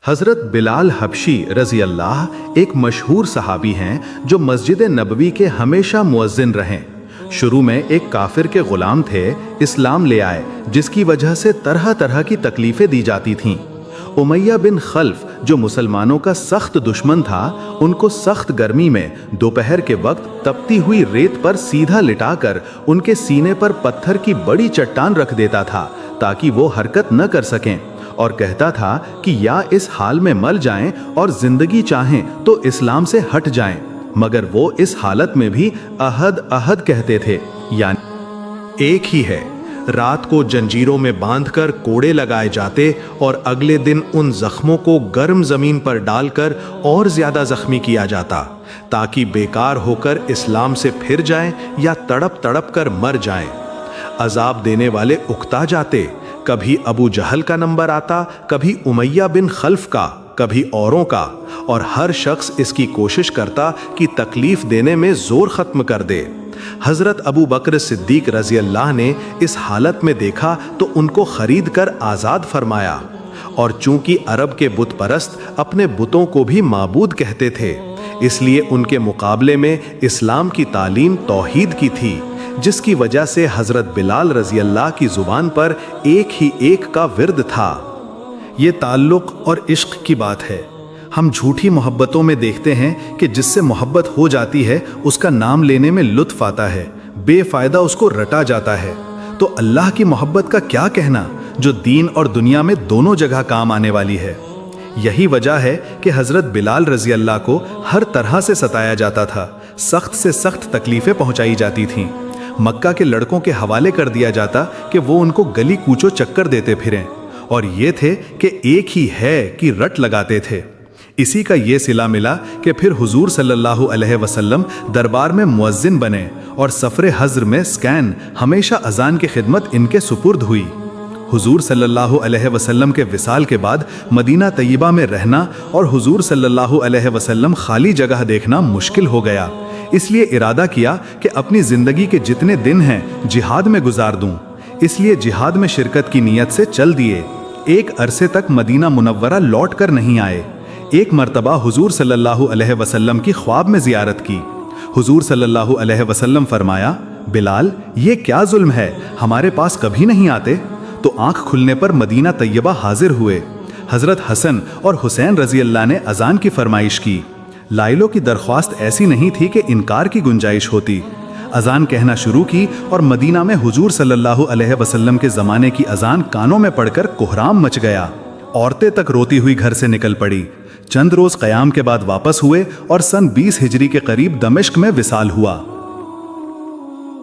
हज़रत बिलाल हबशी रज़ी अल्लाह एक मशहूर सहाबी हैं जो मस्जिद नबवी के हमेशा मुअज्जिन रहे। शुरू में एक काफिर के ग़ुलाम थे, इस्लाम ले आए जिसकी वजह से तरह तरह की तकलीफ़ें दी जाती थीं। उमैया बिन खल्फ जो मुसलमानों का सख्त दुश्मन था, उनको सख्त गर्मी में दोपहर के वक्त तपती हुई रेत पर सीधा लिटाकर उनके सीने पर पत्थर की बड़ी चट्टान रख देता था ताकि वो हरकत न कर सकें, और कहता था कि या इस हाल में मर जाएं और जिंदगी चाहें तो इस्लाम से हट जाएं। मगर वो इस हालत में भी अहद अहद कहते थे, यानी एक ही है। रात को जंजीरों में बांधकर कोड़े लगाए जाते और अगले दिन उन जख्मों को गर्म जमीन पर डालकर और ज्यादा जख्मी किया जाता ताकि बेकार होकर इस्लाम से फिर जाएं या तड़प तड़प कर मर जाएं। अजाब देने वाले उकता जाते, कभी अबू जहल का नंबर आता, कभी उमैया बिन खल्फ का, कभी औरों का, और हर शख्स इसकी कोशिश करता कि तकलीफ देने में जोर खत्म कर दे। हजरत अबू बकर सिद्दीक रजी अल्लाह ने इस हालत में देखा तो उनको खरीद कर आज़ाद फरमाया। और चूंकि अरब के बुत परस्त अपने बुतों को भी माबूद कहते थे, इसलिए उनके मुकाबले में इस्लाम की तालीम तौहीद की थी, जिसकी वजह से हजरत बिलाल रजी अल्लाह की जुबान पर एक ही एक का विर्द था। ये ताल्लुक़ और इश्क की बात है। हम झूठी मोहब्बतों में देखते हैं कि जिससे मोहब्बत हो जाती है उसका नाम लेने में लुत्फ आता है, बेफ़ायदा उसको रटा जाता है। तो अल्लाह की मोहब्बत का क्या कहना, जो दीन और दुनिया में दोनों जगह काम आने वाली है। यही वजह है कि हज़रत बिलाल रजी अल्लाह को हर तरह से सताया जाता था, सख्त से सख्त तकलीफ़ें पहुँचाई जाती थीं। मक्का के लड़कों के हवाले कर दिया जाता कि वो उनको गली कूचो चक्कर देते फिरें, और ये थे कि एक ही है कि रट लगाते थे। इसी का ये सिला मिला कि फिर हुजूर सल्लल्लाहु अलैहि वसल्लम दरबार में मुअज्जिन बने और सफ़र हज़्र में स्कैन हमेशा अजान की खिदमत इनके सुपुर्द हुई। हुजूर सल्लल्लाहु अलैहि वसल्लम के विसाल के बाद मदीना तय्यबा में रहना और हुजूर सल्लल्लाहु अलैहि वसल्लम खाली जगह देखना मुश्किल हो गया। इसलिए इरादा किया कि अपनी ज़िंदगी के जितने दिन हैं जिहाद में गुजार दूं। इसलिए जिहाद में शिरकत की नीयत से चल दिए। एक अरसे तक मदीना मुनव्वरा लौट कर नहीं आए। एक मर्तबा हुजूर सल्लल्लाहु अलैहि वसल्लम की ख्वाब में ज़ियारत की। हुजूर सल्लल्लाहु अलैहि वसल्लम फरमाया, बिलाल ये क्या जुल्म है, हमारे पास कभी नहीं आते। तो आंख खुलने पर मदीना तय्यबा हाजिर हुए। हज़रत हसन और हुसैन रज़ी अल्लाह ने अजान की फरमाइश की। लाइलों की दरख्वास्त ऐसी नहीं थी कि इनकार की गुंजाइश होती। अजान कहना शुरू की और मदीना में हुजूर सल्लल्लाहु अलैहि वसल्लम के ज़माने की अजान कानों में पड़कर कोहराम मच गया। औरतें तक रोती हुई घर से निकल पड़ी। चंद रोज़ क़याम के बाद वापस हुए और सन 20 हिजरी के करीब दमिश्क में विसाल हुआ।